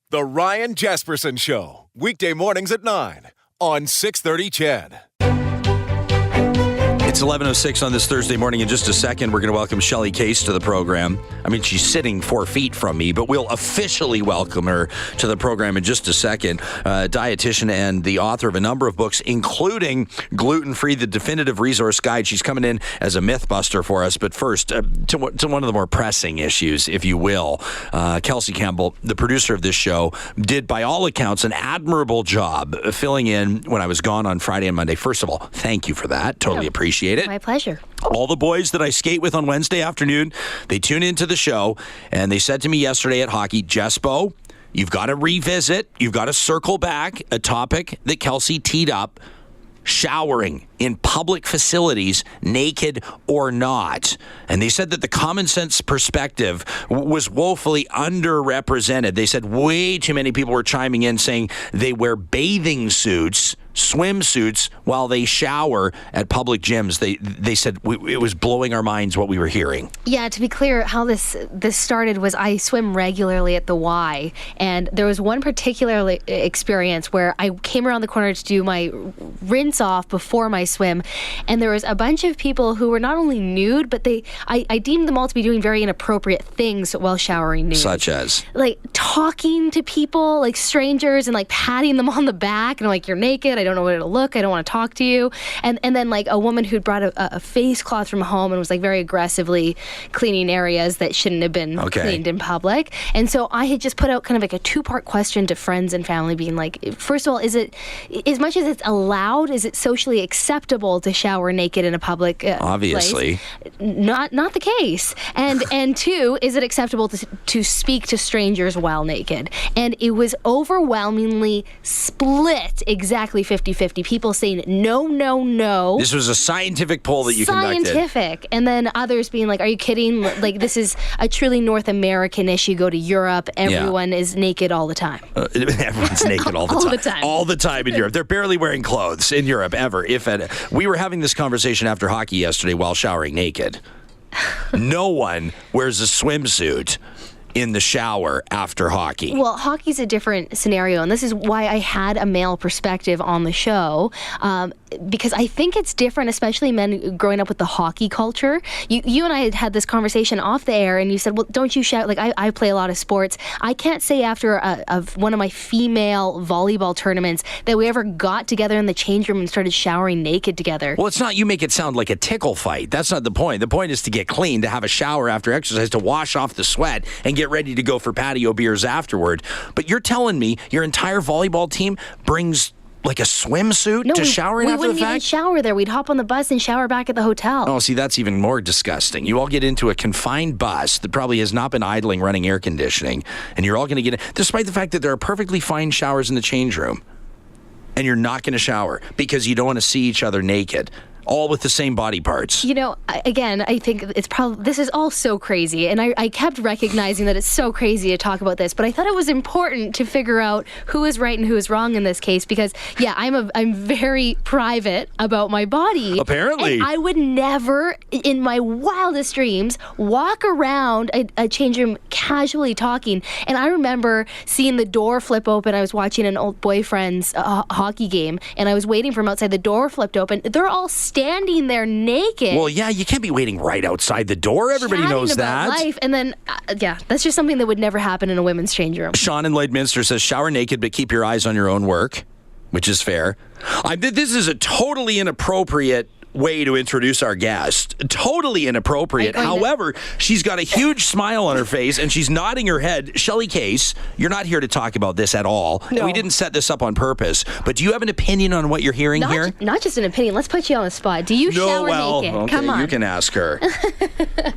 The Ryan Jespersen Show, weekday mornings at 9 on 630 CHED. It's 11:06 on this Thursday morning. In just a second, we're going to welcome Shelley Case to the program. I mean, she's sitting 4 feet from me, but we'll officially welcome her to the program in just a second. Dietitian and the author of a number of books, including Gluten Free, the Definitive Resource Guide. She's coming in as a myth buster for us. But first, to one of the more pressing issues, if you will. Kelsey Campbell, the producer of this show, did, by all accounts, an admirable job filling in when I was gone on Friday and Monday. First of all, thank you for that. Totally appreciate it. My pleasure. All the boys that I skate with on Wednesday afternoon, they tune into the show, and they said to me yesterday at hockey, Jespo, you've got to revisit, you've got to circle back a topic that Kelsey teed up, showering in public facilities, naked or not. And they said that the common sense perspective was woefully underrepresented. They said way too many people were chiming in saying they wear bathing suits, swimsuits, while they shower at public gyms. They said it was blowing our minds what we were hearing. Yeah, to be clear, how this started was I swim regularly at the Y, and there was one particular experience where I came around the corner to do my rinse off before my swim, and there was a bunch of people who were not only nude, but I deemed them all to be doing very inappropriate things while showering nude. Such as? Like talking to people, like strangers, and like patting them on the back, and I'm like, you're naked, I don't know where to look, I don't want to talk to you. And then like a woman who'd brought a face cloth from home and was like very aggressively cleaning areas that shouldn't have been cleaned in public. And so I had just put out kind of like a 2-part question to friends and family, being like, first of all, is it, as much as it's allowed, is it socially acceptable to shower naked in a public obviously place? Not the case. And 2, is it acceptable to speak to strangers while naked? And it was overwhelmingly split, exactly 50-50. People saying no. This was a scientific poll that you conducted. Scientific. And then others being like, are you kidding? Like, this is a truly North American issue. Go to Europe, everyone is naked all the time. Everyone's naked all the time. All the time in Europe. They're barely wearing clothes in Europe, ever. We were having this conversation after hockey yesterday while showering naked. No one wears a swimsuit in the shower after hockey. Well, hockey's a different scenario, and this is why I had a male perspective on the show, because I think it's different, especially men growing up with the hockey culture. You and I had this conversation off the air, and you said, well, don't you shout? Like, I play a lot of sports. I can't say after one of my female volleyball tournaments that we ever got together in the change room and started showering naked together. Well, it's not, you make it sound like a tickle fight. That's not the point. The point is to get clean, to have a shower after exercise, to wash off the sweat, and get ready to go for patio beers afterward. But you're telling me your entire volleyball team brings like a swimsuit to showering after the fact? We wouldn't even shower there. We'd hop on the bus and shower back at the hotel. Oh, see, that's even more disgusting. You all get into a confined bus that probably has not been idling running air conditioning, and you're all going to get in, despite the fact that there are perfectly fine showers in the change room, and you're not going to shower because you don't want to see each other naked. All with the same body parts. You know, again, I think it's probably, this is all so crazy, and I kept recognizing that it's so crazy to talk about this, but I thought it was important to figure out who is right and who is wrong in this case, because, yeah, I'm very private about my body. Apparently. And I would never, in my wildest dreams, walk around a change room casually talking, and I remember seeing the door flip open. I was watching an old boyfriend's hockey game, and I was waiting for him outside. The door flipped open. They're all standing there naked. Well, yeah, you can't be waiting right outside the door. Everybody knows that. Life. And then, that's just something that would never happen in a women's change room. Sean in Lloydminster says, shower naked, but keep your eyes on your own work, which is fair. This is a totally inappropriate way to introduce our guest. Totally inappropriate. However, she's got a huge smile on her face and she's nodding her head. Shelley Case, you're not here to talk about this at all. No. We didn't set this up on purpose. But do you have an opinion on what you're hearing here? Not just an opinion. Let's put you on the spot. Do you shower naked? Okay, come on. You can ask her.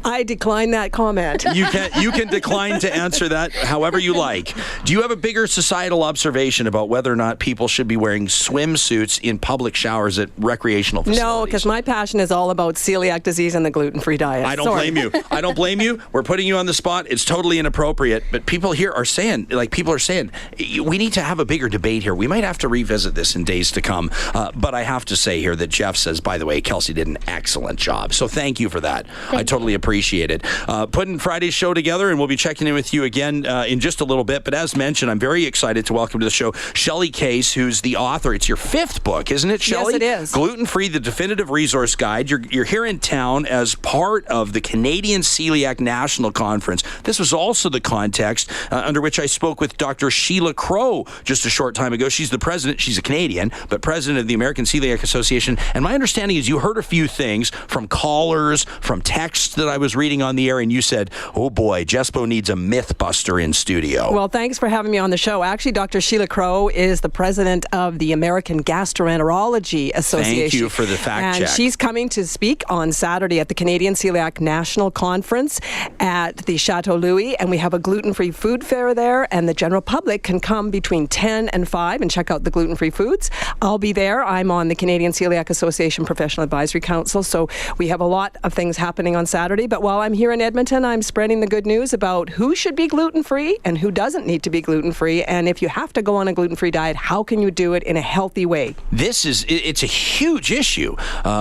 I decline that comment. You can decline to answer that however you like. Do you have a bigger societal observation about whether or not people should be wearing swimsuits in public showers at recreational facilities? No, because My passion is all about celiac disease and the gluten-free diet. I don't blame you. I don't blame you. We're putting you on the spot. It's totally inappropriate. But people here are saying, we need to have a bigger debate here. We might have to revisit this in days to come. But I have to say here that Jeff says, by the way, Kelsey did an excellent job. So thank you for that. I totally appreciate it. Putting Friday's show together, and we'll be checking in with you again in just a little bit. But as mentioned, I'm very excited to welcome to the show Shelley Case, who's the author. It's your 5th book, isn't it, Shelley? Yes, it is. Gluten-Free, the Definitive Resource Guide. You're here in town as part of the Canadian Celiac National Conference. This was also the context under which I spoke with Dr. Sheila Crow just a short time ago. She's the president. She's a Canadian, but president of the American Celiac Association. And my understanding is you heard a few things from callers, from texts that I was reading on the air, and you said, oh boy, Jespo needs a myth buster in studio. Well, thanks for having me on the show. Actually, Dr. Sheila Crow is the president of the American Gastroenterology Association. Thank you for the fact check. And she's coming to speak on Saturday at the Canadian Celiac National Conference at the Chateau Louis, and we have a gluten-free food fair there, and the general public can come between 10 and 5 and check out the gluten-free foods. I'll be there. I'm on the Canadian Celiac Association Professional Advisory Council, so we have a lot of things happening on Saturday. But while I'm here in Edmonton, I'm spreading the good news about who should be gluten-free and who doesn't need to be gluten-free. And if you have to go on a gluten-free diet, how can you do it in a healthy way? It's a huge issue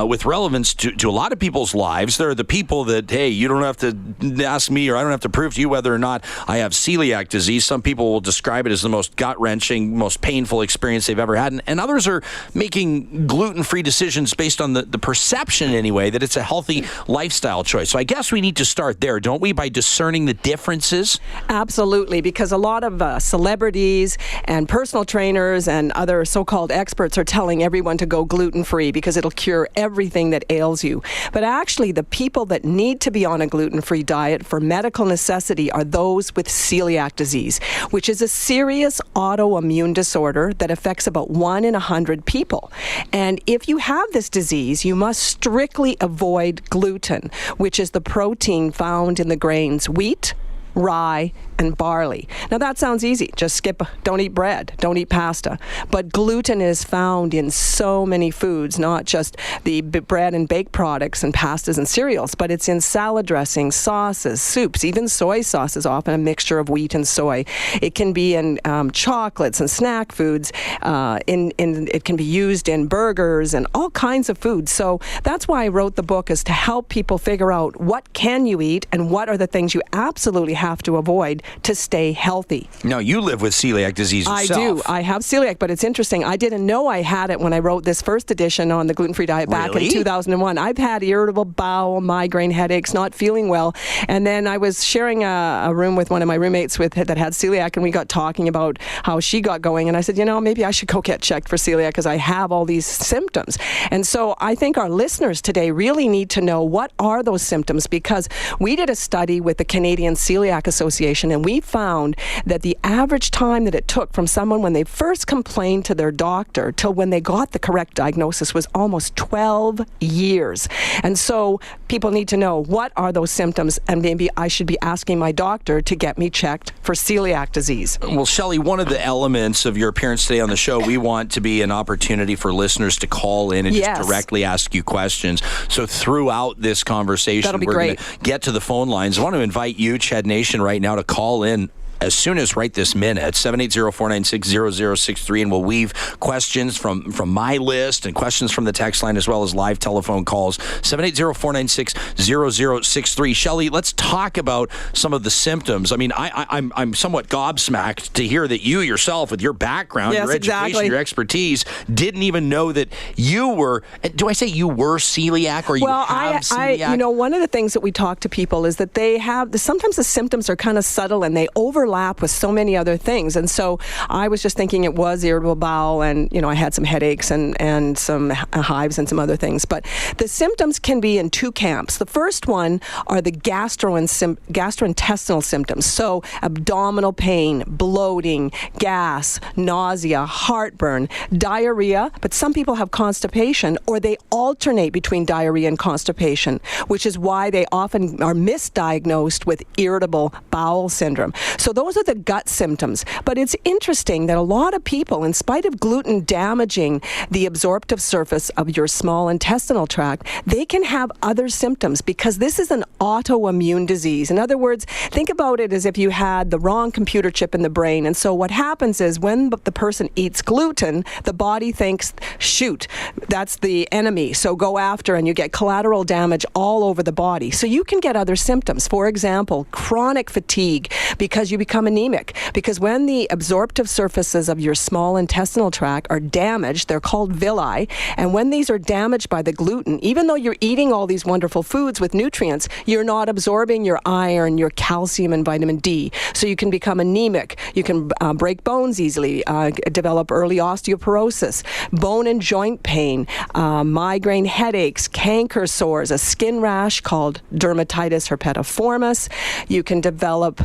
with relevance to a lot of people's lives. There are the people that, hey, you don't have to ask me, or I don't have to prove to you whether or not I have celiac disease. Some people will describe it as the most gut-wrenching, most painful experience they've ever had. And others are making gluten-free decisions based on the perception, anyway, that it's a healthy lifestyle choice. So I guess we need to start there, don't we, by discerning the differences? Absolutely, because a lot of celebrities and personal trainers and other so-called experts are telling everyone to go gluten-free because it'll cure everything that ails you. But actually, the people that need to be on a gluten-free diet for medical necessity are those with celiac disease, which is a serious autoimmune disorder that affects about 1 in 100 people. And if you have this disease, you must strictly avoid gluten, which is the protein found in the grains wheat, rye, and barley. Now that sounds easy. Just don't eat bread, don't eat pasta. But gluten is found in so many foods, not just the bread and baked products and pastas and cereals, but it's in salad dressings, sauces, soups, even soy sauce is often a mixture of wheat and soy. It can be in chocolates and snack foods. It can be used in burgers and all kinds of foods. So that's why I wrote the book, is to help people figure out what can you eat and what are the things you absolutely have to avoid to stay healthy. Now, you live with celiac disease yourself. I do. I have celiac, but it's interesting. I didn't know I had it when I wrote this first edition on the gluten-free diet back in 2001. I've had irritable bowel, migraine headaches, not feeling well. And then I was sharing a room with one of my roommates that had celiac, and we got talking about how she got going. And I said, maybe I should go get checked for celiac because I have all these symptoms. And so I think our listeners today really need to know what are those symptoms, because we did a study with the Canadian Celiac Association, and we found that the average time that it took from someone when they first complained to their doctor till when they got the correct diagnosis was almost 12 years. And so people need to know what are those symptoms, and maybe I should be asking my doctor to get me checked for celiac disease. Well, Shelley, one of the elements of your appearance today on the show, we want to be an opportunity for listeners to call in and just directly ask you questions. So throughout this conversation, we're going to get to the phone lines. I want to invite you, CHED Nation, right now to call in as soon as right this minute, 780-496-0063, and we'll weave questions from my list and questions from the text line as well as live telephone calls, 780-496-0063. Shelley, let's talk about some of the symptoms. I mean, I'm somewhat gobsmacked to hear that you yourself, with your background, your education, your expertise, didn't even know that you were, do I say you were celiac or you have celiac? One of the things that we talk to people is that they have, sometimes the symptoms are kind of subtle and they overlap with so many other things. And so I was just thinking it was irritable bowel, and I had some headaches and some hives and some other things. But the symptoms can be in two camps. The first one are the gastrointestinal symptoms. So abdominal pain, bloating, gas, nausea, heartburn, diarrhea, but some people have constipation, or they alternate between diarrhea and constipation, which is why they often are misdiagnosed with irritable bowel syndrome. So those are the gut symptoms. But it's interesting that a lot of people, in spite of gluten damaging the absorptive surface of your small intestinal tract, they can have other symptoms because this is an autoimmune disease. In other words, think about it as if you had the wrong computer chip in the brain. And so what happens is when the person eats gluten, the body thinks, shoot, that's the enemy, so go after, and you get collateral damage all over the body. So you can get other symptoms. For example, chronic fatigue because you become anemic. Because when the absorptive surfaces of your small intestinal tract are damaged, they're called villi, and when these are damaged by the gluten, even though you're eating all these wonderful foods with nutrients, you're not absorbing your iron, your calcium, and vitamin D. So you can become anemic. You can break bones easily, develop early osteoporosis, bone and joint pain, migraine headaches, canker sores, a skin rash called dermatitis herpetiformis. You can develop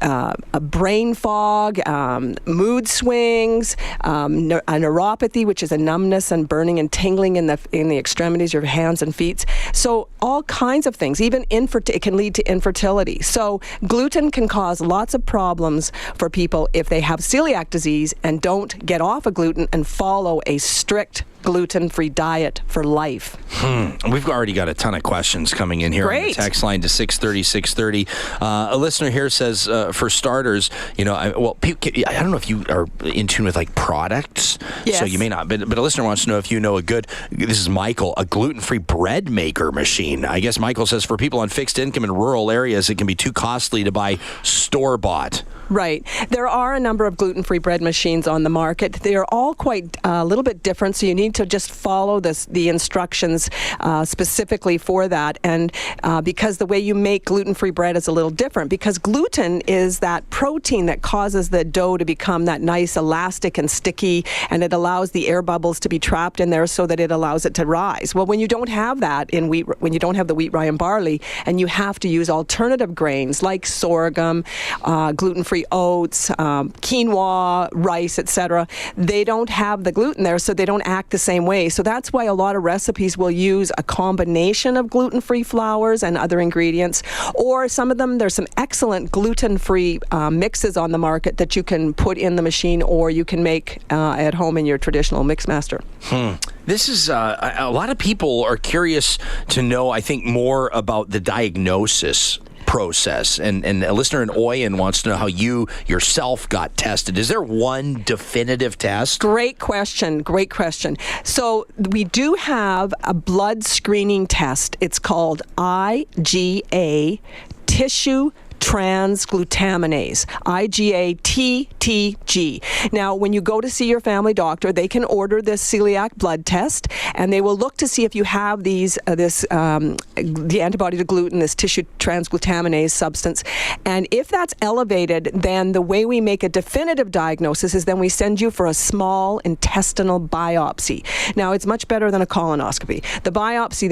a brain fog, mood swings, a neuropathy, which is a numbness and burning and tingling in the extremities of your hands and feet. So all kinds of things. Even it can lead to infertility. So gluten can cause lots of problems for people if they have celiac disease and don't get off of gluten and follow a strict gluten-free diet for life. We've already got a ton of questions coming in here. Great. On the text line to 630. A listener here says, for starters, I don't know if you are in tune with like products, yes. So you may not, but a listener wants to know if you know this is Michael, a gluten-free bread maker machine. I guess Michael says for people on fixed income in rural areas, it can be too costly to buy store-bought. Right. There are a number of gluten-free bread machines on the market. They are all quite a little bit different, so you need to just follow the instructions specifically for that. And because the way you make gluten-free bread is a little different, because gluten is that protein that causes the dough to become that nice elastic and sticky, and it allows the air bubbles to be trapped in there so that it allows it to rise. Well, when you don't have that in wheat, when you don't have the wheat, rye, and barley, and you have to use alternative grains like sorghum, gluten-free oats, quinoa, rice, etc., they don't have the gluten there, so they don't act the same way. So that's why a lot of recipes will use a combination of gluten-free flours and other ingredients, or some of them, there's some excellent gluten-free mixes on the market that you can put in the machine or you can make at home in your traditional mix master. This is, a lot of people are curious to know, I think, more about the diagnosis process. And a listener in Oyen wants to know how you yourself got tested. Is there one definitive test? Great question. So we do have a blood screening test. It's called IgA tissue transglutaminase, IgA-TTG. Now, when you go to see your family doctor, they can order this celiac blood test, and they will look to see if you have the antibody to gluten, this tissue transglutaminase substance. And if that's elevated, then the way we make a definitive diagnosis is then we send you for a small intestinal biopsy. Now, it's much better than a colonoscopy. The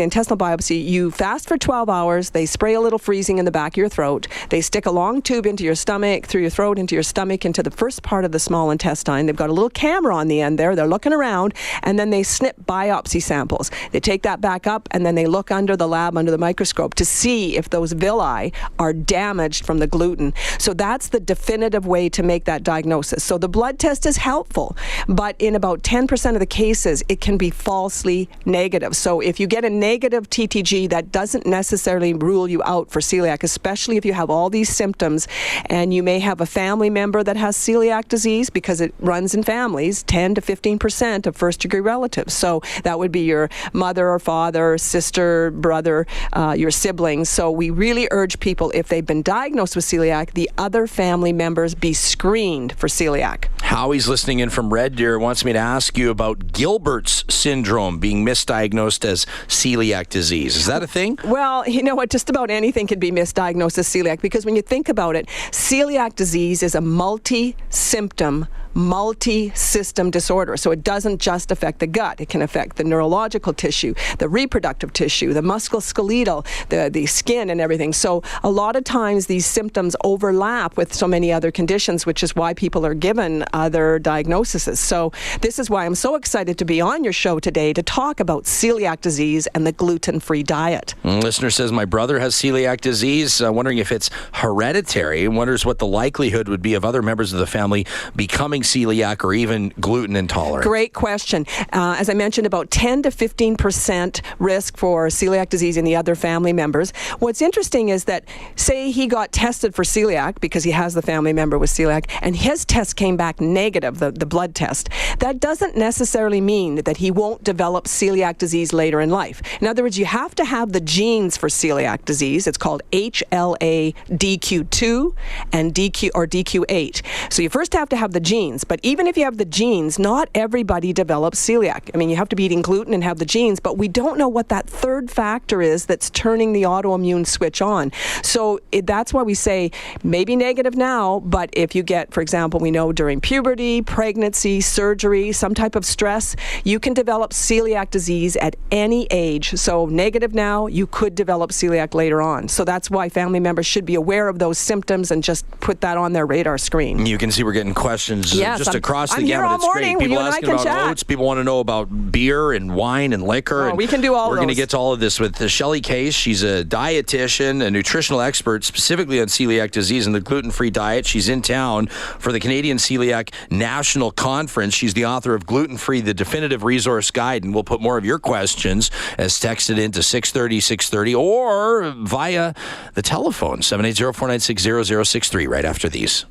intestinal biopsy, you fast for 12 hours, they spray a little freezing in the back of your throat, they stick a long tube into your stomach, through your throat, into your stomach, into the first part of the small intestine. They've got a little camera on the end there. They're looking around, and then they snip biopsy samples. They take that back up, and then they look under the lab, under the microscope, to see if those villi are damaged from the gluten. So that's the definitive way to make that diagnosis. So the blood test is helpful, but in about 10% of the cases, it can be falsely negative. So if you get a negative TTG, that doesn't necessarily rule you out for celiac, especially if you have all these symptoms, and you may have a family member that has celiac disease, because it runs in families, 10 to 15% of first-degree relatives. So that would be your mother or father, sister, brother, your siblings. So we really urge people, if they've been diagnosed with celiac, the other family members be screened for celiac. Howie's listening in from Red Deer, wants me to ask you about Gilbert's syndrome being misdiagnosed as celiac disease. Is that a thing? Well, you know what? Just about anything can be misdiagnosed as celiac, because when you think about it, celiac disease is a multi-symptom multi-system disorder. So it doesn't just affect the gut. It can affect the neurological tissue, the reproductive tissue, the musculoskeletal, the skin and everything. So a lot of times these symptoms overlap with so many other conditions, which is why people are given other diagnoses. So this is why I'm so excited to be on your show today to talk about celiac disease and the gluten-free diet. Listener says, my brother has celiac disease, wondering if it's hereditary, and wonders what the likelihood would be of other members of the family becoming celiac or even gluten intolerant. Great question. As I mentioned, about 10 to 15% risk for celiac disease in the other family members. What's interesting is that, say he got tested for celiac because he has the family member with celiac, and his test came back negative, the blood test. That doesn't necessarily mean that he won't develop celiac disease later in life. In other words, you have to have the genes for celiac disease. It's called HLA-DQ2 and DQ8. So you first have to have the genes. But even if you have the genes, not everybody develops celiac. I mean, you have to be eating gluten and have the genes, but we don't know what that third factor is that's turning the autoimmune switch on. So that's why we say maybe negative now, but if you get, for example, we know during puberty, pregnancy, surgery, some type of stress, you can develop celiac disease at any age. So negative now, you could develop celiac later on. So that's why family members should be aware of those symptoms and just put that on their radar screen. You can see we're getting questions just across the gamut. It's morning. great. People asking about oats. People want to know about beer and wine and liquor. Oh, we can do all We're those. going to get to all of this with Shelley Case. She's a dietitian, a nutritional expert specifically on celiac disease and the gluten-free diet. She's in town for the Canadian Celiac National Conference. She's the author of Gluten-Free, the Definitive Resource Guide, and we'll put more of your questions as texted into 630 or via the telephone, 780-496-0063 right after these.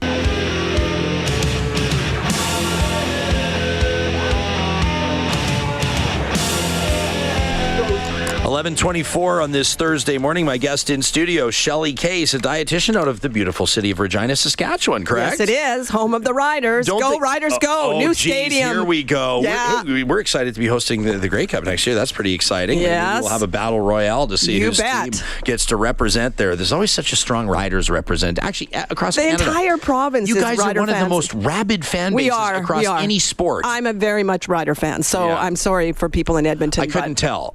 11:24 on this Thursday morning. My guest in studio, Shelley Case, a dietitian out of the beautiful city of Regina, Saskatchewan, correct? Yes, it is. Home of the Riders. Riders, go. New stadium. Here we go. Yeah. We're excited to be hosting the Grey Cup next year. That's pretty exciting. Yes. We'll have a battle royale to see whose bet. team gets to represent there. There's always such a strong Riders represent. Actually, across the Canada. The entire province you is guys Rider are one fans. of the most rabid fan bases across any sport. I'm a very much Rider fan, so I'm sorry for people in Edmonton. I couldn't tell.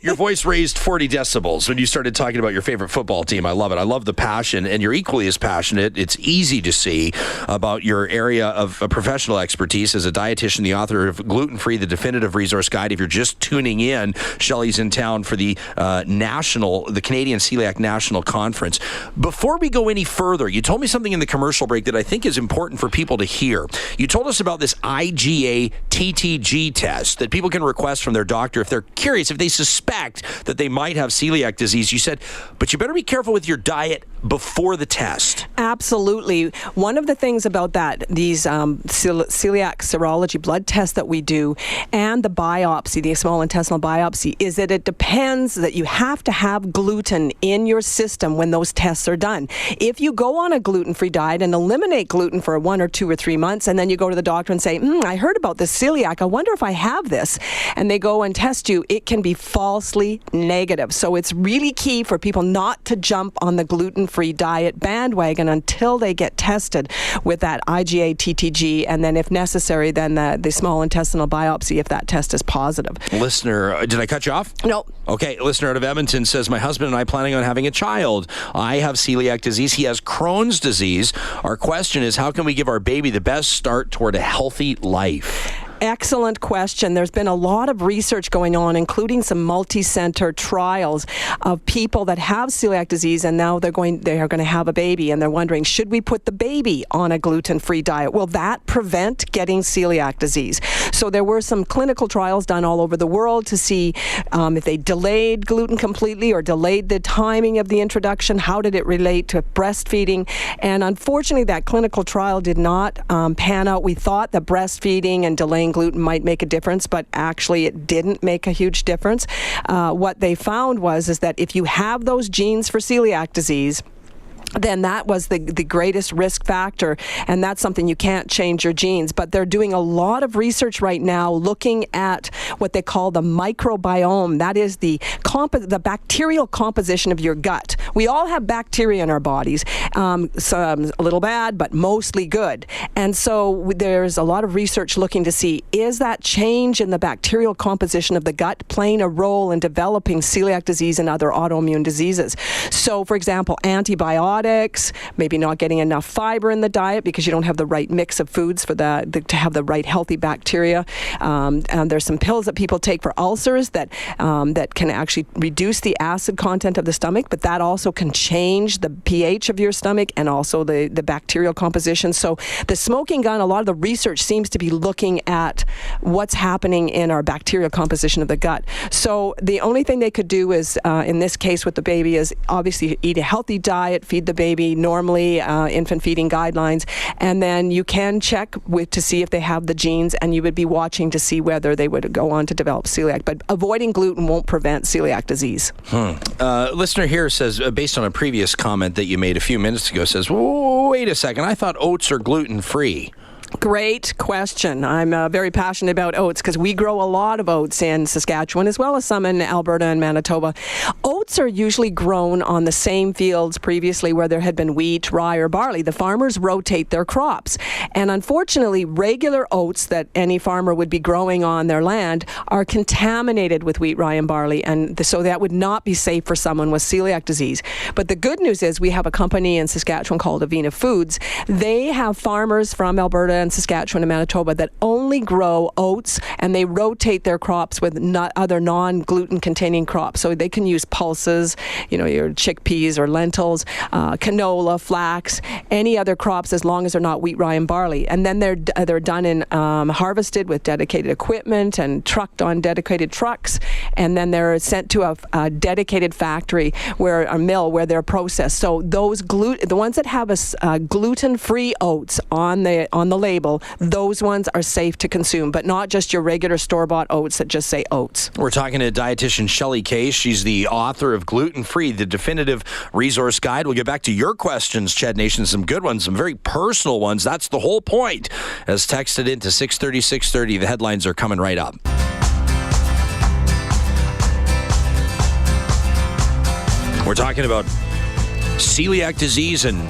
Your voice raised 40 decibels when you started talking about your favorite football team. I love it. I love the passion, and you're equally as passionate. It's easy to see about your area of professional expertise as a dietitian, the author of Gluten-Free, the Definitive Resource Guide. If you're just tuning in, Shelley's in town for the Canadian Celiac National Conference. Before we go any further, you told me something in the commercial break that I think is important for people to hear. You told us about this IgA TTG test that people can request from their doctor if they're curious, if they suspect that they might have celiac disease. You said, but you better be careful with your diet before the test. Absolutely. One of the things about that, these celiac serology blood tests that we do and the biopsy, the small intestinal biopsy, is that it depends that you have to have gluten in your system when those tests are done. If you go on a gluten-free diet and eliminate gluten for 1 or 2 or 3 months, and then you go to the doctor and say, I heard about this celiac, I wonder if I have this, and they go and test you, it can be falsely negative. So it's really key for people not to jump on the gluten-free diet bandwagon until they get tested with that IgA TTG, and then if necessary, then the small intestinal biopsy if that test is positive. Listener, did I cut you off? No. Okay, listener out of Edmonton says, my husband and I planning on having a child. I have celiac disease. He has Crohn's disease. Our question is, how can we give our baby the best start toward a healthy life? Excellent question. There's been a lot of research going on, including some multi-center trials of people that have celiac disease, and now they are going to have a baby, and they're wondering, should we put the baby on a gluten-free diet? Will that prevent getting celiac disease? So there were some clinical trials done all over the world to see if they delayed gluten completely or delayed the timing of the introduction. How did it relate to breastfeeding? And unfortunately, that clinical trial did not pan out. We thought that breastfeeding and delaying gluten might make a difference, but actually it didn't make a huge difference. What they found is that if you have those genes for celiac disease, then that was the greatest risk factor, and that's something you can't change your genes. But they're doing a lot of research right now looking at what they call the microbiome. That is the bacterial composition of your gut. We all have bacteria in our bodies, some a little bad, but mostly good. And so there's a lot of research looking to see, is that change in the bacterial composition of the gut playing a role in developing celiac disease and other autoimmune diseases? So, for example, antibiotics, maybe not getting enough fiber in the diet because you don't have the right mix of foods for to have the right healthy bacteria. And there's some pills that people take for ulcers that can actually reduce the acid content of the stomach, but that also can change the pH of your stomach and also the bacterial composition. So the smoking gun, a lot of the research seems to be looking at what's happening in our bacterial composition of the gut. So the only thing they could do is, in this case with the baby, is obviously eat a healthy diet, feed the baby normally, infant feeding guidelines, and then you can check to see if they have the genes, and you would be watching to see whether they would go on to develop celiac. But avoiding gluten won't prevent celiac disease. Listener here says, based on a previous comment that you made a few minutes ago, says, wait a second, I thought oats are gluten-free. Great question. I'm very passionate about oats because we grow a lot of oats in Saskatchewan as well as some in Alberta and Manitoba. Oats are usually grown on the same fields previously where there had been wheat, rye, or barley. The farmers rotate their crops. And unfortunately, regular oats that any farmer would be growing on their land are contaminated with wheat, rye, and barley. And so that would not be safe for someone with celiac disease. But the good news is we have a company in Saskatchewan called Avena Foods. They have farmers from Alberta and Saskatchewan and Manitoba that only grow oats, and they rotate their crops with other non-gluten containing crops. So they can use pulses, your chickpeas or lentils, canola, flax, any other crops as long as they're not wheat, rye, and barley. And then they're done in harvested with dedicated equipment and trucked on dedicated trucks, and then they're sent to a dedicated factory a mill where they're processed. So those the ones that have gluten-free oats on the label, those ones are safe to consume, but not just your regular store-bought oats that just say oats. We're talking to dietitian Shelley Case. She's the author of Gluten Free, the definitive resource guide. We'll get back to your questions, CHED Nation. Some good ones, some very personal ones. That's the whole point. As texted into 630. The headlines are coming right up. We're talking about celiac disease and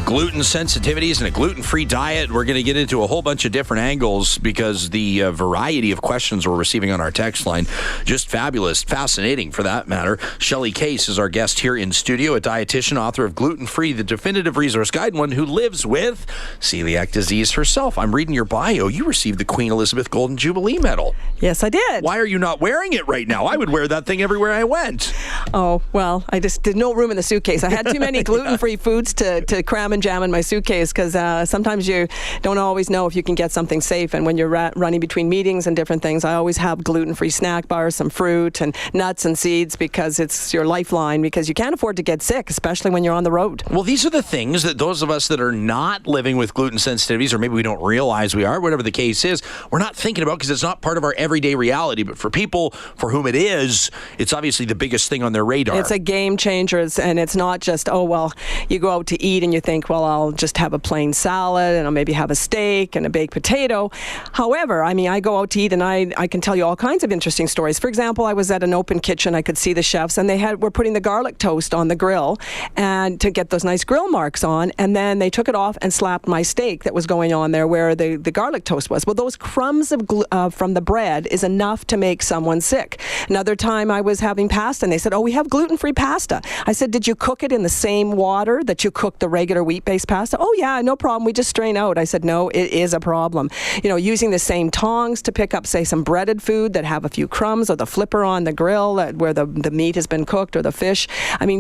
gluten sensitivities and a gluten-free diet. We're going to get into a whole bunch of different angles because the variety of questions we're receiving on our text line, just fabulous, fascinating for that matter. Shelley Case is our guest here in studio, a dietitian, author of Gluten Free, the definitive resource guide, and one who lives with celiac disease herself. I'm reading your bio. You received the Queen Elizabeth Golden Jubilee Medal. Yes, I did. Why are you not wearing it right now? I would wear that thing everywhere I went. Oh, well, I just did no room in the suitcase. I had too many gluten-free foods to cram and jam in my suitcase because sometimes you don't always know if you can get something safe. And when you're running between meetings and different things, I always have gluten-free snack bars, some fruit and nuts and seeds because it's your lifeline, because you can't afford to get sick, especially when you're on the road. Well, these are the things that those of us that are not living with gluten sensitivities, or maybe we don't realize we are, whatever the case is, we're not thinking about because it's not part of our everyday reality. But for people for whom it is, it's obviously the biggest thing on their radar. It's a game changer, and it's not just, you go out to eat and you think, I'll just have a plain salad and I'll maybe have a steak and a baked potato. However, I go out to eat and I can tell you all kinds of interesting stories. For example, I was at an open kitchen. I could see the chefs and were putting the garlic toast on the grill and to get those nice grill marks on, and then they took it off and slapped my steak that was going on there where the garlic toast was. Well, those crumbs from the bread is enough to make someone sick. Another time I was having pasta and they said, we have gluten-free pasta. I said, did you cook it in the same water that you cook the regular wheat-based pasta? Oh yeah, no problem. We just strain out. I said, no, it is a problem. Using the same tongs to pick up, say, some breaded food that have a few crumbs, or the flipper on the grill where the meat has been cooked, or the fish.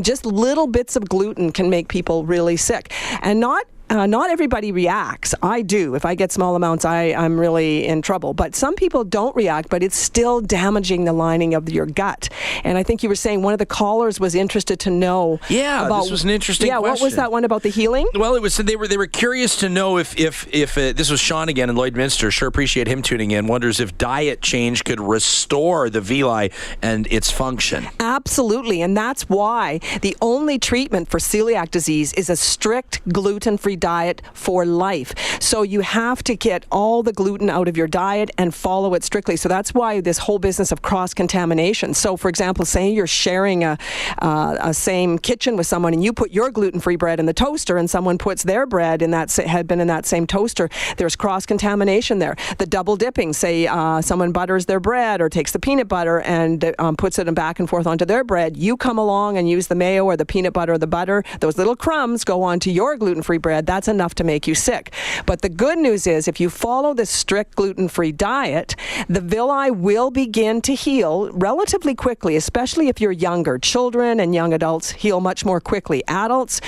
Just little bits of gluten can make people really sick. And not not everybody reacts. I do. If I get small amounts, I'm really in trouble. But some people don't react, but it's still damaging the lining of your gut. And I think you were saying one of the callers was interested to know. Yeah, about, this was an interesting question. What was that one about the healing? Well, it was they were curious to know if this was Sean again in Lloydminster. Sure, appreciate him tuning in. Wonders if diet change could restore the villi and its function. Absolutely, and that's why the only treatment for celiac disease is a strict gluten-free diet for life. So you have to get all the gluten out of your diet and follow it strictly. So that's why this whole business of cross-contamination. So, for example, say you're sharing a same kitchen with someone and you put your gluten-free bread in the toaster and someone puts their bread in that had been in that same toaster. There's cross-contamination there. The double dipping, say someone butters their bread or takes the peanut butter and puts it back and forth onto their bread. You come along and use the mayo or the peanut butter or the butter. Those little crumbs go onto your gluten-free bread. That's enough to make you sick. But the good news is if you follow this strict gluten-free diet, the villi will begin to heal relatively quickly, especially if you're younger. Children and young adults heal much more quickly. Adults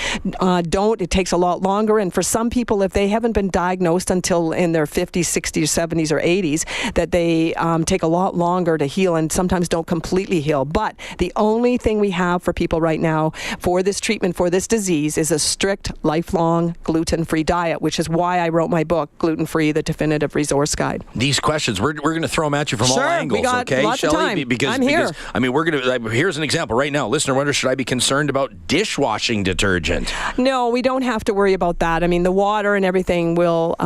don't. It takes a lot longer. And for some people, if they haven't been diagnosed until in their 50s, 60s, 70s, or 80s, that they take a lot longer to heal and sometimes don't completely heal. But the only thing we have for people right now for this treatment for this disease is a strict, lifelong, gluten-free diet, which is why I wrote my book, Gluten-Free, The Definitive Resource Guide. These questions, we're going to throw them at you from all angles, we got okay, lots Shelley? Of time. Because, I'm here. I mean, here's an example right now. Listener wonders, should I be concerned about dishwashing detergent? No, we don't have to worry about that. I mean, the water and everything will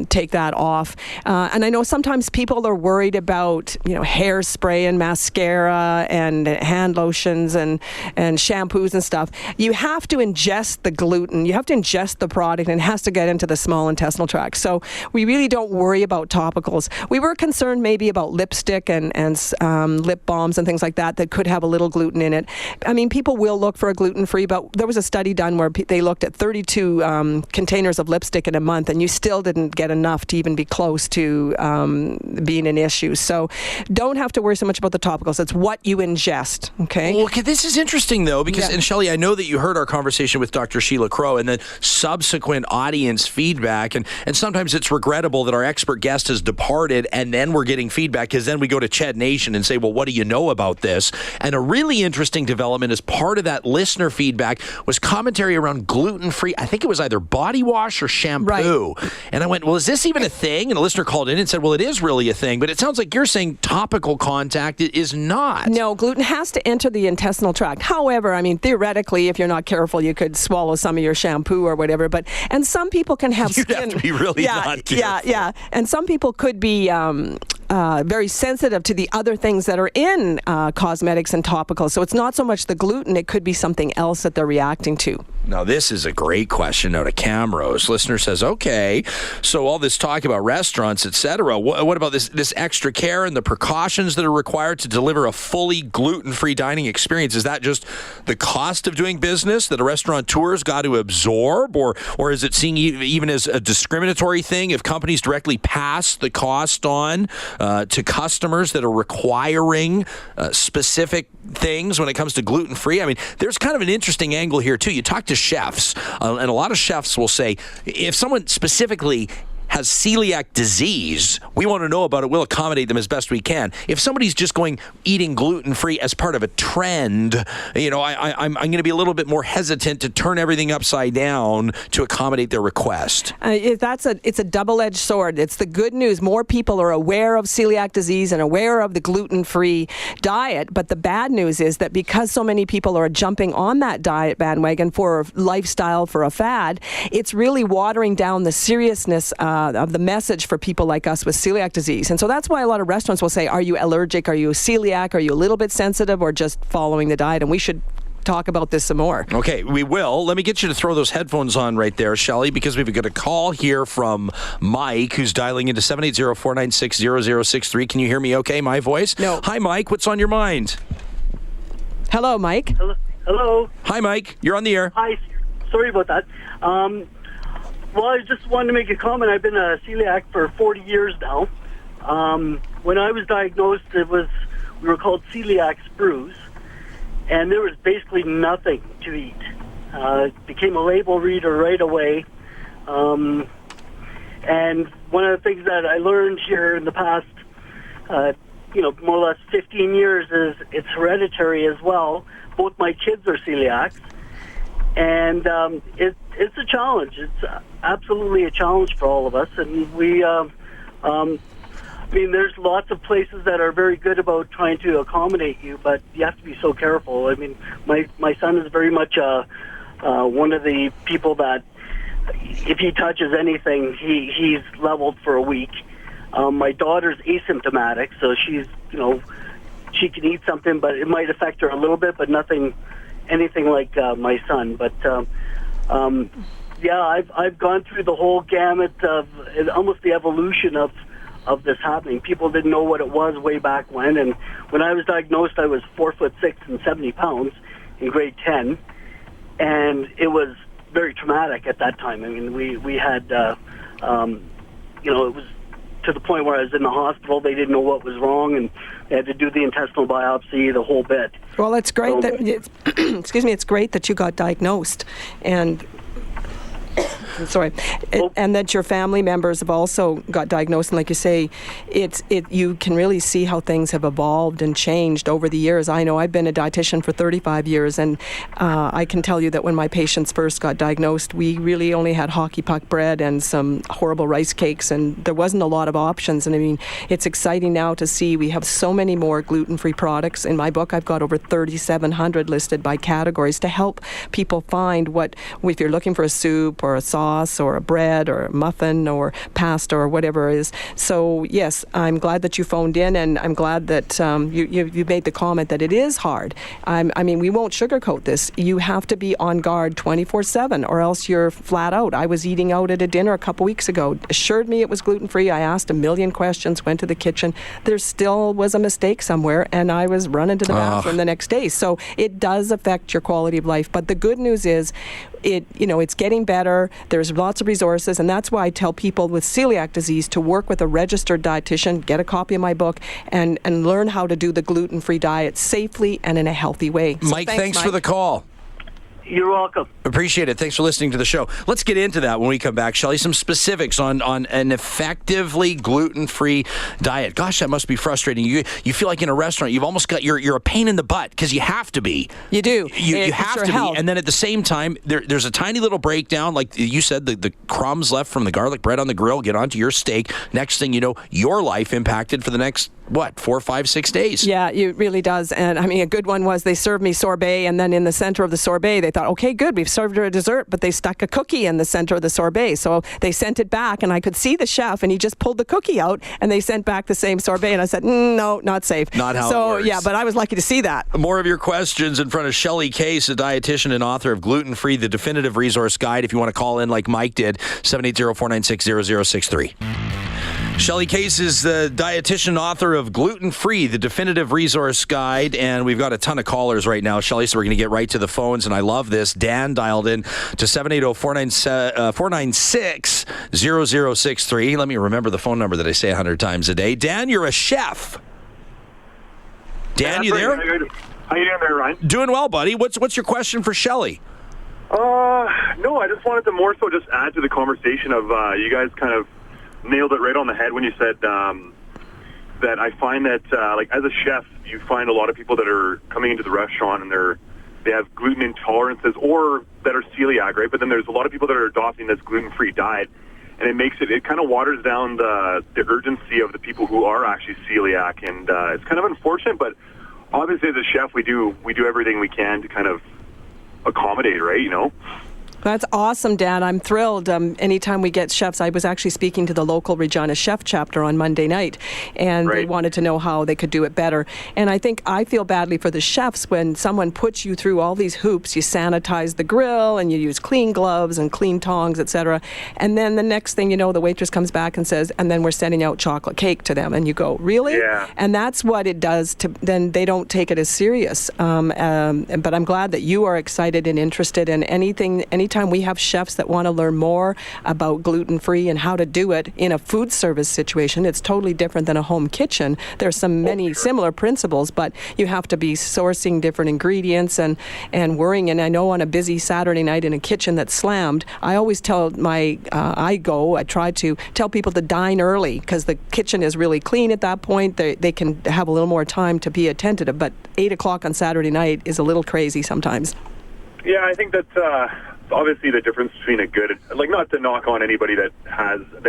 take that off. And I know sometimes people are worried about, hairspray and mascara and hand lotions and shampoos and stuff. You have to ingest the gluten. You have to ingest the product, and it has to get into the small intestinal tract. So we really don't worry about topicals. We were concerned maybe about lipstick and lip balms and things like that could have a little gluten in it. I mean, people will look for a gluten-free, but there was a study done where they looked at 32 containers of lipstick in a month, and you still didn't get enough to even be close to being an issue. So don't have to worry so much about the topicals. It's what you ingest, okay? Well, okay, this is interesting, though, because, Yeah. and Shelley, I know that you heard our conversation with Dr. Sheila Crow and then subsequent audience feedback, and sometimes it's regrettable that our expert guest has departed, and then we're getting feedback, because then we go to CHED Nation and say, well, what do you know about this? And a really interesting development as part of that listener feedback was commentary around gluten-free, I think it was either body wash or shampoo. Right. And I went, well, is this even a thing? And a listener called in and said, well, it is really a thing, but it sounds like you're saying topical contact is not. No, gluten has to enter the intestinal tract. However, I mean, theoretically, if you're not careful, you could swallow some of your shampoo or whatever. And some people can have You'd skin. have to be really not careful. Yeah. And some people could be very sensitive to the other things that are in cosmetics and topicals. So it's not so much the gluten, it could be something else that they're reacting to. Now, this is a great question out of Camrose. Listener says, okay, so all this talk about restaurants, etc., what about this extra care and the precautions that are required to deliver a fully gluten-free dining experience? Is that just the cost of doing business that a restaurateur's got to absorb, or is it seen even as a discriminatory thing if companies directly pass the cost on to customers that are requiring specific things when it comes to gluten-free? I mean, there's kind of an interesting angle here, too. You talk to chefs, and a lot of chefs will say, if someone specifically has celiac disease, we want to know about it. We'll accommodate them as best we can. If somebody's just eating gluten-free as part of a trend, I'm going to be a little bit more hesitant to turn everything upside down to accommodate their request. It's a double-edged sword. It's the good news. More people are aware of celiac disease and aware of the gluten-free diet. But the bad news is that because so many people are jumping on that diet bandwagon for a lifestyle, for a fad, it's really watering down the seriousness of the message for people like us with celiac disease. And so that's why a lot of restaurants will say, are you allergic? Are you celiac? Are you a little bit sensitive, or just following the diet? And we should talk about this some more. Okay, we will. Let me get you to throw those headphones on right there, Shelley, because we've got a call here from Mike, who's dialing into 780-496-0063. Can you hear me okay, my voice? No. Hi, Mike. What's on your mind? Hello, Mike. Hello. Hi, Mike. You're on the air. Hi. Sorry about that. Well, I just wanted to make a comment. I've been a celiac for 40 years now. When I was diagnosed, we were called celiac sprues, and there was basically nothing to eat. Became a label reader right away. And one of the things that I learned here in the past, more or less 15 years is it's hereditary as well. Both my kids are celiacs. And it's a challenge. It's absolutely a challenge for all of us. And there's lots of places that are very good about trying to accommodate you, but you have to be so careful. I mean, my son is very much one of the people that if he touches anything, he's leveled for a week. My daughter's asymptomatic, so she can eat something, but it might affect her a little bit, but anything like my son. But I've gone through the whole gamut of almost the evolution of this happening. People didn't know what it was way back when, and when I was diagnosed, I was 4'6" and 70 pounds in grade 10, and it was very traumatic at that time. I mean, we had, it was to the point where I was in the hospital. They didn't know what was wrong, and they had to do the intestinal biopsy, the whole bit. Well, it's great it's great that you got diagnosed, and and that your family members have also got diagnosed. And like you say, you can really see how things have evolved and changed over the years. I know I've been a dietitian for 35 years, and I can tell you that when my patients first got diagnosed, we really only had hockey puck bread and some horrible rice cakes, and there wasn't a lot of options. And I mean, it's exciting now to see we have so many more gluten-free products. In my book, I've got over 3,700 listed by categories to help people find if you're looking for a soup or a sauce or a bread or a muffin or pasta or whatever it is. So yes, I'm glad that you phoned in, and I'm glad that you made the comment that it is hard. We won't sugarcoat this. You have to be on guard 24/7 or else you're flat out. I was eating out at a dinner a couple weeks ago, assured me it was gluten-free. I asked a million questions, went to the kitchen. There still was a mistake somewhere, and I was running to the bathroom the next day. So it does affect your quality of life. But the good news is it's getting better. There's lots of resources, and that's why I tell people with celiac disease to work with a registered dietitian, get a copy of my book, and learn how to do the gluten-free diet safely and in a healthy way. So Mike, thanks for the call. You're welcome. Appreciate it. Thanks for listening to the show. Let's get into that when we come back. Shelley, some specifics on an effectively gluten-free diet. Gosh, that must be frustrating. You feel like in a restaurant, you've almost got you're a pain in the butt because you have to be. You do. You have to be. And then at the same time, there's a tiny little breakdown. Like you said, the crumbs left from the garlic bread on the grill get onto your steak. Next thing you know, your life impacted for the next 4, 5, 6 days. Yeah, it really does. And I mean, a good one was they served me sorbet, and then in the center of the sorbet, they thought, okay, good, we've served her a dessert, but they stuck a cookie in the center of the sorbet. So they sent it back, and I could see the chef, and he just pulled the cookie out, and they sent back the same sorbet. And I said, no, not safe. Not how it works. Yeah, but I was lucky to see that. More of your questions in front of Shelley Case, a dietitian and author of Gluten Free, the definitive resource guide. If you want to call in like Mike did, 780-496-0063. Shelley Case is the dietitian, author of Gluten Free, the definitive resource guide, and we've got a ton of callers right now, Shelley, so we're going to get right to the phones, and I love this. Dan dialed in to 780-496-0063. Let me remember the phone number that I say 100 times a day. Dan, you're a chef. Dan, you there? How you doing there, Ryan? Doing well, buddy. What's your question for Shelley? No, I just wanted to more so just add to the conversation of you guys kind of nailed it right on the head when you said that I find that like as a chef, you find a lot of people that are coming into the restaurant and they have gluten intolerances or that are celiac, right? But then there's a lot of people that are adopting this gluten-free diet, and it kind of waters down the urgency of the people who are actually celiac, and it's kind of unfortunate. But obviously, as a chef, we do everything we can to kind of accommodate, right? You know. That's awesome, Dan. I'm thrilled. Anytime we get chefs, I was actually speaking to the local Regina Chef chapter on Monday night, and They wanted to know how they could do it better. And I feel badly for the chefs when someone puts you through all these hoops. You sanitize the grill, and you use clean gloves and clean tongs, etc. And then the next thing you know, the waitress comes back and says, and then we're sending out chocolate cake to them. And you go, really? Yeah. And that's what it does to, then they don't take it as serious. But I'm glad that you are excited and interested in anytime anytime we have chefs that want to learn more about gluten-free and how to do it in a food service situation, it's totally different than a home kitchen. There's many similar principles, but you have to be sourcing different ingredients and worrying. And I know on a busy Saturday night in a kitchen that's slammed, I always tell I try to tell people to dine early because the kitchen is really clean at that point. They can have a little more time to be attentive, but 8 o'clock on Saturday night is a little crazy sometimes. Yeah, I think that's obviously the difference between a good, like, not to knock on anybody that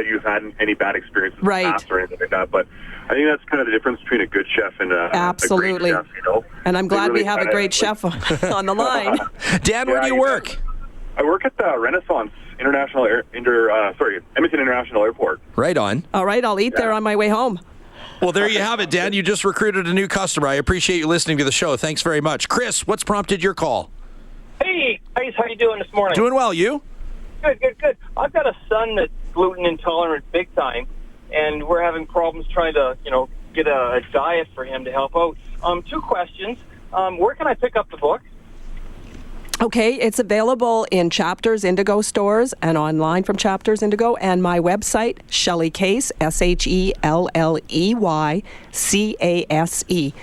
you've had any bad experiences in the past or anything like that, but I think that's kind of the difference between a good chef and a great chef, you know? And I'm glad we have a great chef on the line. Dan, where do you work? I work at the Renaissance Edmonton International Airport. Right on. All right, I'll eat there on my way home. Well, there you have it, Dan. You just recruited a new customer. I appreciate you listening to the show. Thanks very much. Chris, what's prompted your call? Hey, guys, how you doing this morning? Doing well, you? Good. I've got a son that's gluten intolerant big time, and we're having problems trying to, get a diet for him to help out. 2 questions. Where can I pick up the book? Okay, it's available in Chapters Indigo stores and online from Chapters Indigo, and my website, Shelley Case, SHELLEYCASE,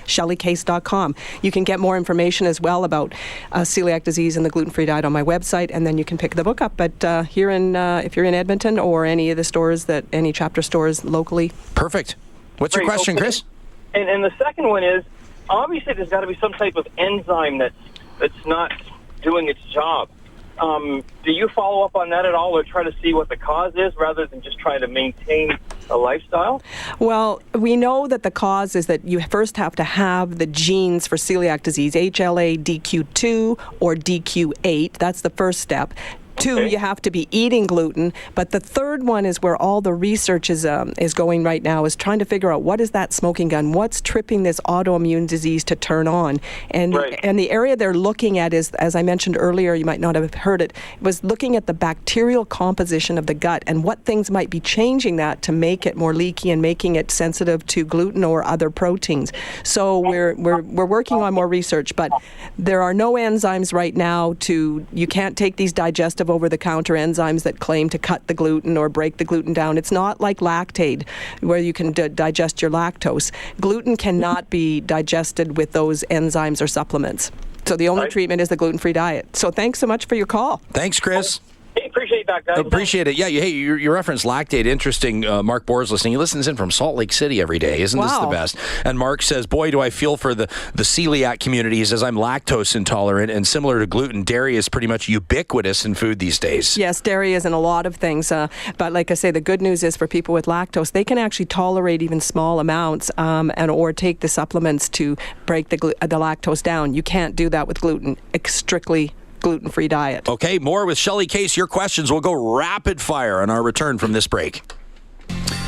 ShelleyCase.com. You can get more information as well about celiac disease and the gluten-free diet on my website, and then you can pick the book up. But if you're in Edmonton or any of the stores any Chapter stores locally. Perfect. What's your question, okay. Chris? And the second one is, obviously there's got to be some type of enzyme that's not doing its job. Do you follow up on that at all or try to see what the cause is rather than just trying to maintain a lifestyle? Well, we know that the cause is that you first have to have the genes for celiac disease, HLA-DQ2 or DQ8. That's the first step. 2, you have to be eating gluten. But the third one is where all the research is going right now, is trying to figure out what is that smoking gun? What's tripping this autoimmune disease to turn on? And the area they're looking at is, as I mentioned earlier, you might not have heard it, was looking at the bacterial composition of the gut and what things might be changing that to make it more leaky and making it sensitive to gluten or other proteins. So we're working on more research, but there are no enzymes right now you can't take these digestive over-the-counter enzymes that claim to cut the gluten or break the gluten down. It's not like Lactaid, where you can digest your lactose. Gluten cannot be digested with those enzymes or supplements. So the only treatment is the gluten-free diet. So thanks so much for your call. Thanks, Chris. Hey, appreciate that, guys. Appreciate it. Yeah, you referenced Lactaid. Interesting. Mark Bohr's listening. He listens in from Salt Lake City every day. Isn't this the best? And Mark says, boy, do I feel for the celiac community. He says, I'm lactose intolerant, and similar to gluten, dairy is pretty much ubiquitous in food these days. Yes, dairy is in a lot of things. But like I say, the good news is for people with lactose, they can actually tolerate even small amounts or take the supplements to break the lactose down. You can't do that with gluten. Strictly gluten-free diet. Okay, more with Shelley Case. Your questions will go rapid fire on our return from this break.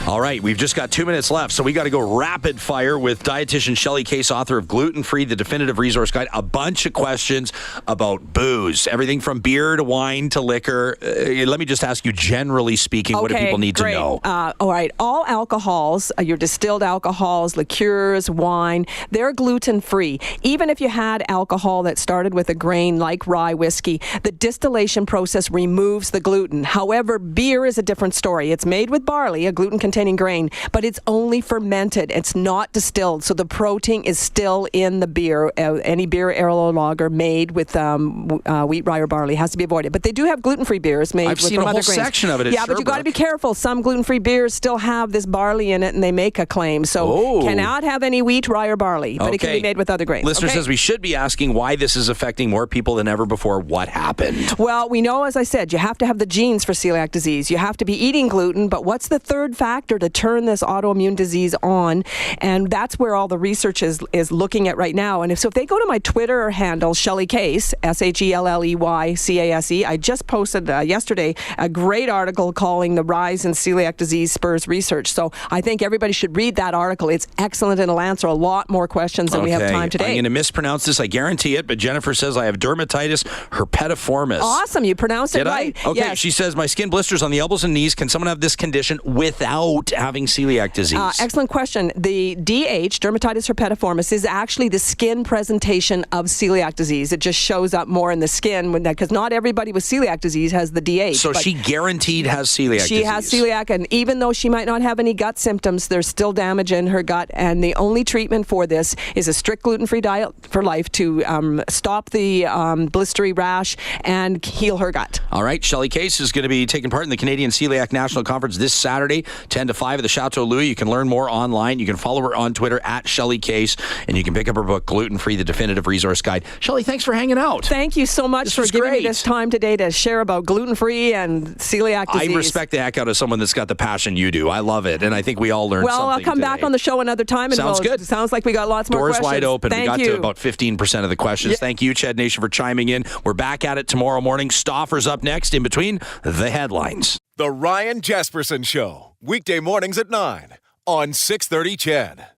All right, we've just got 2 minutes left, so we got to go rapid fire with dietitian Shelley Case, author of Gluten Free, the Definitive Resource Guide. A bunch of questions about booze, everything from beer to wine to liquor. Let me just ask you, generally speaking, what do people need to know? All right, all alcohols, your distilled alcohols, liqueurs, wine, they're gluten-free. Even if you had alcohol that started with a grain like rye whiskey, the distillation process removes the gluten. However, beer is a different story. It's made with barley, a gluten-containing grain, but it's only fermented. It's not distilled, so the protein is still in the beer. Any beer, ale, or lager made with wheat, rye, or barley has to be avoided. But they do have gluten-free beers made I've with seen a other whole grains. section of it at but you got to be careful. Some gluten-free beers still have this barley in it, and they make a claim. So cannot have any wheat, rye, or barley, but it can be made with other grains. Listener says we should be asking why this is affecting more people than ever before. What happened? Well, we know, as I said, you have to have the genes for celiac disease. You have to be eating gluten, but what's the third factor to turn this autoimmune disease on? And that's where all the research is looking at right now. And if they go to my Twitter handle, Shelley Case, SHELLEYCASE, I just posted yesterday a great article calling The Rise in Celiac Disease Spurs Research. So I think everybody should read that article. It's excellent and it'll answer a lot more questions than we have time today. I'm going to mispronounce this, I guarantee it, but Jennifer says I have dermatitis herpetiformis. Awesome, you pronounced it right. Okay, yes. She says my skin blisters on the elbows and knees. Can someone have this condition without about having celiac disease? Excellent question. The DH, dermatitis herpetiformis, is actually the skin presentation of celiac disease. It just shows up more in the skin because not everybody with celiac disease has the DH. So she guaranteed has celiac disease. She has celiac, and even though she might not have any gut symptoms, there's still damage in her gut, and the only treatment for this is a strict gluten-free diet for life to stop the blistery rash and heal her gut. All right, Shelley Case is going to be taking part in the Canadian Celiac National Conference this Saturday, 10 to 5 at the Chateau Louis. You can learn more online. You can follow her on Twitter at Shelley Case, and you can pick up her book, Gluten Free, The Definitive Resource Guide. Shelley, thanks for hanging out. Thank you so much for giving me this time today to share about gluten-free and celiac disease. I respect the heck out of someone that's got the passion you do. I love it, and I think we all learned something Well, I'll come back on the show another time. And Sounds good. Sounds like we got lots more questions. Doors wide open. Thank we got you. to about 15% of the questions. Yeah. Thank you, CHED Nation, for chiming in. We're back at it tomorrow morning. Stauffer's up next in between the headlines. The Ryan Jespersen Show, weekday mornings at 9 on 630 CHED.